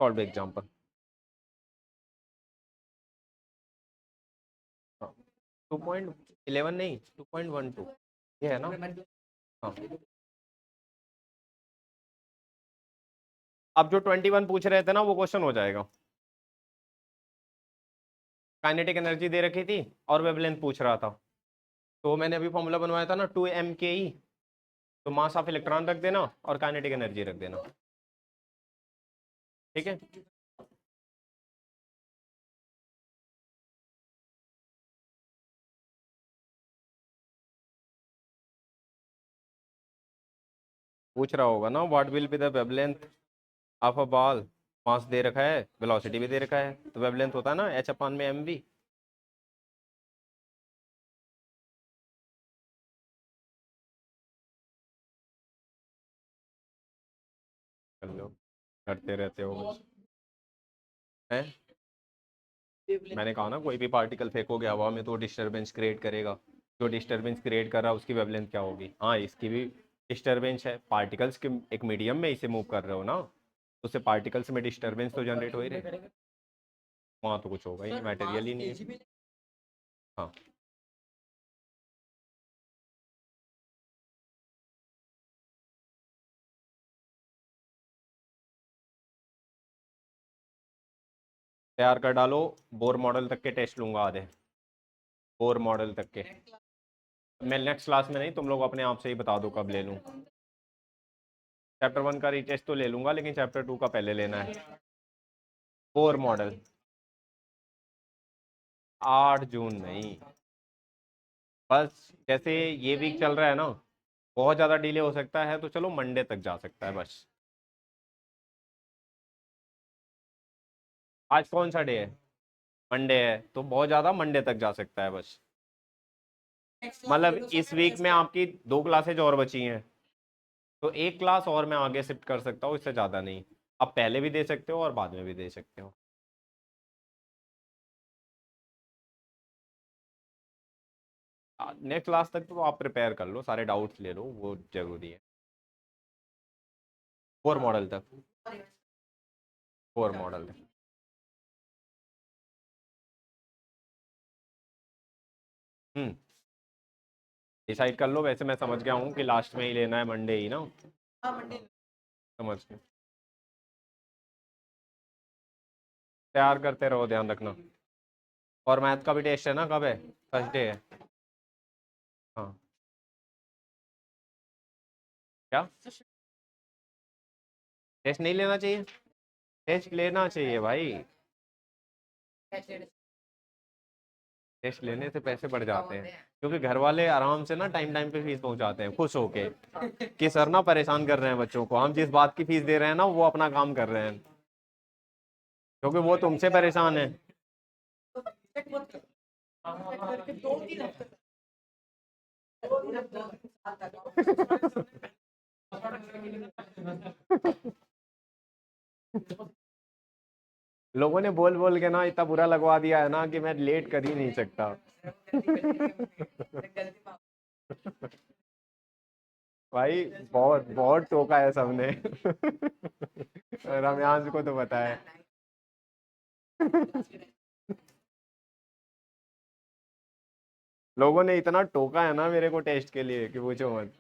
Solve example. 2.11 नहीं, 2.12 ये है ना। हाँ, अब जो 21 पूछ रहे थे ना वो क्वेश्चन हो जाएगा। काइनेटिक एनर्जी दे रखी थी और वेवलेंथ पूछ रहा था, तो मैंने अभी फॉर्मूला बनवाया था ना, 2 MKE। तो मास ऑफ इलेक्ट्रॉन रख देना और काइनेटिक एनर्जी रख देना, ठीक है। पूछ रहा होगा ना, what will be the wavelength of a ball. Mass दे रखा है, वेलोसिटी भी दे रखा है, तो वेवलेंथ होता है ना H/m/v। कर लो, करते रहते हो बस। है, मैंने कहा ना कोई भी पार्टिकल फेंकोगे हवा में तो डिस्टरबेंस क्रिएट करेगा। जो डिस्टरबेंस क्रिएट कर रहा है उसकी वेवलेंथ क्या होगी। हाँ, इसकी भी डिस्टरबेंस है, पार्टिकल्स के एक मीडियम में इसे मूव कर रहे हो ना, तो उससे पार्टिकल्स में डिस्टरबेंस तो जनरेट हो ही रहे। वहाँ तो कुछ होगा ही नहीं, मटेरियल ही नहीं है। हाँ, तैयार कर डालो। बोर मॉडल तक के टेस्ट लूंगा आधे, बोर मॉडल तक के। मैं नेक्स्ट क्लास में नहीं, तुम लोग अपने आप से ही बता दो कब ले लूँ। चैप्टर 1 का रीटेस्ट तो ले लूंगा, लेकिन चैप्टर 2 का पहले लेना है। बोर मॉडल 8 जून नहीं, बस जैसे ये वीक चल रहा है ना, बहुत ज़्यादा डिले हो सकता है, तो चलो मंडे तक जा सकता है बस। आज कौन सा डे है, मंडे है, तो बहुत ज़्यादा मंडे तक जा सकता है बस। मतलब इस वीक में आपकी 2 क्लासेज और बची हैं, तो 1 क्लास और मैं आगे शिफ्ट कर सकता हूँ, इससे ज़्यादा नहीं। आप पहले भी दे सकते हो और बाद में भी दे सकते हो। नेक्स्ट क्लास तक तो आप प्रिपेयर कर लो, सारे डाउट्स ले लो, वो जरूरी है। 4 मॉडल तक, 4 मॉडल तक। डिसाइड कर लो। वैसे मैं समझ गया हूँ कि लास्ट में ही लेना है, मंडे ही ना। समझ गया। तैयार करते रहो, ध्यान रखना। और मैथ का भी टेस्ट है ना, कब है? थर्सडे है। हाँ। क्या? टेस्ट नहीं लेना चाहिए? टेस्ट लेना चाहिए भाई। टेस्ट लेने से पैसे बढ़ जाते हैं, क्योंकि घर वाले आराम से ना टाइम टाइम पे फीस पहुंचाते हैं, खुश होके कि सर ना परेशान कर रहे हैं बच्चों को। हम जिस बात की फीस दे रहे हैं ना, वो अपना काम कर रहे हैं, क्योंकि वो तुमसे परेशान है। लोगों ने बोल बोल के ना इतना बुरा लगवा दिया है ना कि मैं लेट कर ही नहीं सकता। भाई बहुत बहुत टोका है सबने। रम्यांश को तो पता है। लोगों ने इतना टोका है ना मेरे को टेस्ट के लिए कि पूछो मत।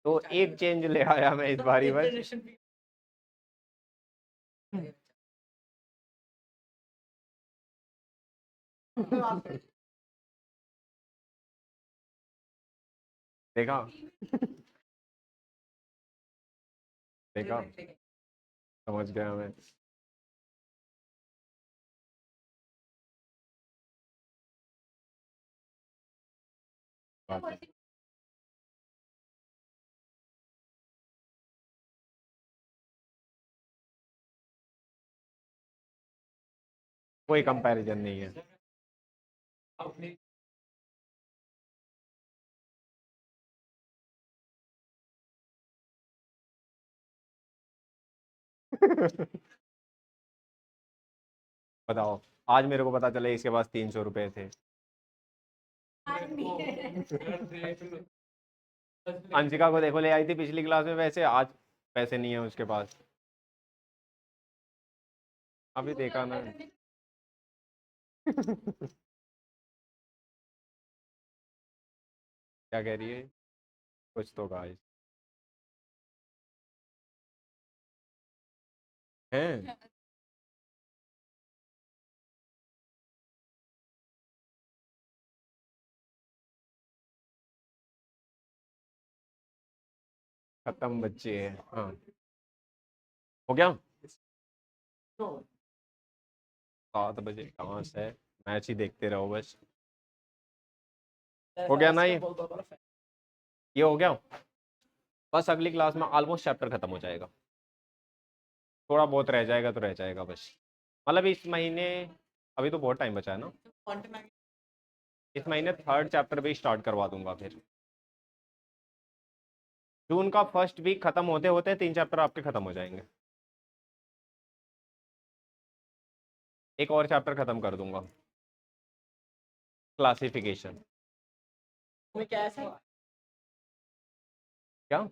तो एक चेंज ले आया मैं इस बारी बस। देखा, देखा, समझ गया मैं। बात है। कोई कंपैरिजन नहीं है। बताओ, आज मेरे को पता चला इसके पास 300 रुपए थे। अंशिका को देखो ले आई थी पिछली क्लास में, वैसे आज पैसे नहीं है उसके पास। अभी देखा ना। क्या कह रही है? कुछ तो कहा है। खत्म बच्चे हैं, हाँ। हो गया। 7 बजे कहाँ से? मैच ही देखते रहो बस। हो गया ना ये हो गया। बस अगली क्लास में ऑलमोस्ट चैप्टर खत्म हो जाएगा। थोड़ा बहुत रह जाएगा तो रह जाएगा बस। मतलब इस महीने, अभी तो बहुत टाइम बचा है ना। इस महीने 3rd चैप्टर भी स्टार्ट करवा दूंगा फिर। जून का फर्स्ट वीक खत्म होते होते 3 चैप्टर आपके खत्म हो जाएंगे। एक और चैप्टर खत्म कर दूंगा, क्लासिफिकेशन। क्या?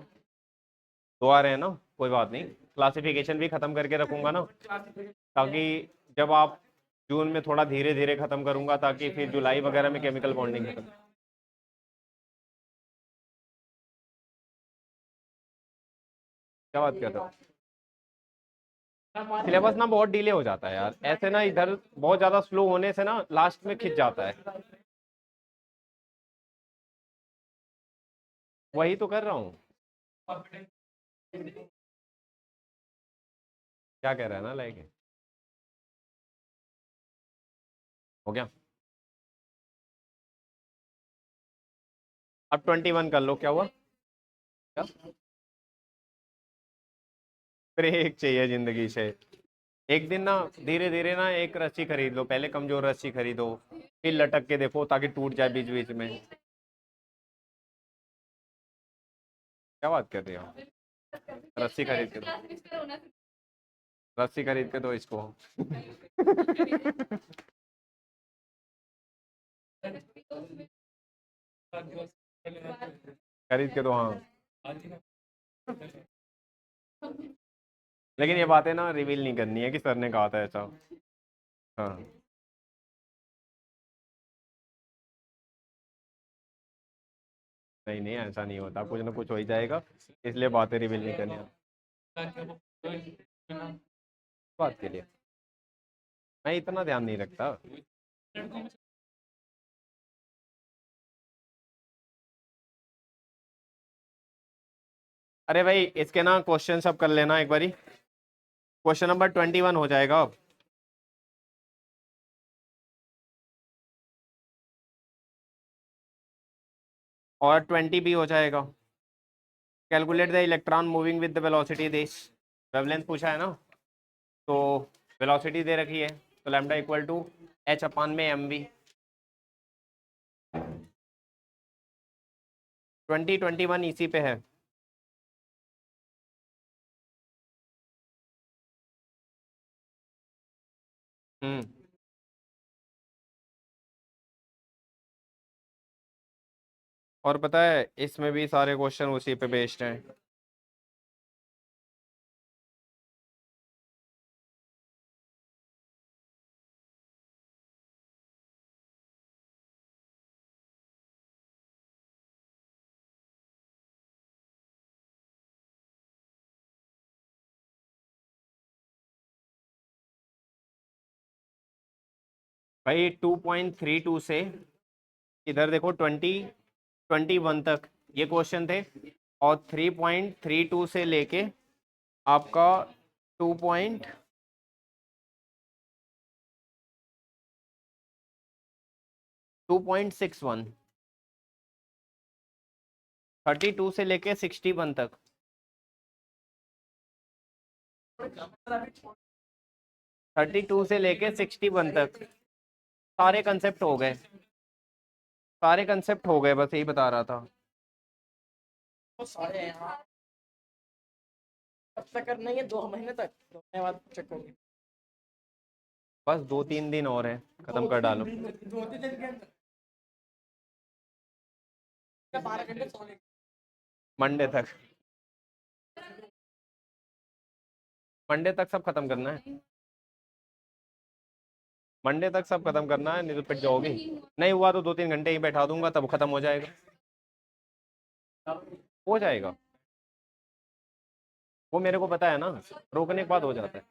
2 आ रहे हैं ना, कोई बात नहीं। क्लासिफिकेशन भी खत्म करके रखूंगा ना, ताकि जब आप जून में थोड़ा धीरे धीरे खत्म करूंगा, ताकि फिर जुलाई वगैरह में केमिकल बॉन्डिंग खत्म। क्या बात कर रहे हो? सिलेबस ना बहुत डिले हो जाता है यार, ऐसे ना इधर बहुत ज्यादा स्लो होने से ना लास्ट में खिंच जाता है। वही तो कर रहा हूँ। क्या कह रहा है ना, लाइक। हो गया। अब 21 कर लो, क्या हुआ? क्या? ब्रेक चाहिए जिंदगी से। एक दिन ना धीरे धीरे ना एक रस्सी खरीद लो, पहले कमजोर रस्सी खरीदो, फिर लटक के देखो ताकि टूट जाए बीच बीच में। क्या बात कर रही हो? रस्सी खरीद के दो, रस्सी खरीद के दो इसको। खरीद के दो, हाँ। लेकिन ये बातें ना रिवील नहीं करनी है कि सर ने कहा था ऐसा। हाँ। नहीं नहीं, ऐसा नहीं होता, कुछ ना कुछ हो ही जाएगा, इसलिए बातें रिवील नहीं करनी है। बात के लिए मैं इतना ध्यान नहीं रखता। अरे भाई इसके ना क्वेश्चन सब कर लेना एक बारी। क्वेश्चन नंबर 21 हो जाएगा अब। और 20 भी हो जाएगा। Calculate the electron moving with the velocity this. Wavelength पूछा है ना, तो वेलोसिटी दे रखी है, तो लैम्डा इक्वल टू एच अपान में एम वी। 2021 इसी पे है। हम्म। और पता है इसमें भी सारे क्वेश्चन उसी पे बेस्ड हैं। भाई 2.32 से इधर देखो 2021 तक ये क्वेश्चन थे, और 3.32 से लेके आपका 2.61, 32 से लेके 61 तक। 32 से लेके 61 तक सारे कंसेप्ट हो गए, सारे कंसेप्ट हो गए, बस यही बता रहा था। वो सारे हैं हाँ। कब तक करना है? 2 महीने तक, 2 महीने बाद चेक करोगे? बस 2-3 दिन और है, खत्म कर डालो। 2-3 दिन के अंदर 12 घंटे सोने। मंडे तक, मंडे तक सब खत्म करना है, मंडे तक सब खत्म करना है, नहीं तो पिट जाओगे। नहीं हुआ तो 2-3 घंटे ही बैठा दूंगा, तब खत्म हो जाएगा। हो जाएगा, वो मेरे को पता है ना, रोकने के बाद हो जाता है।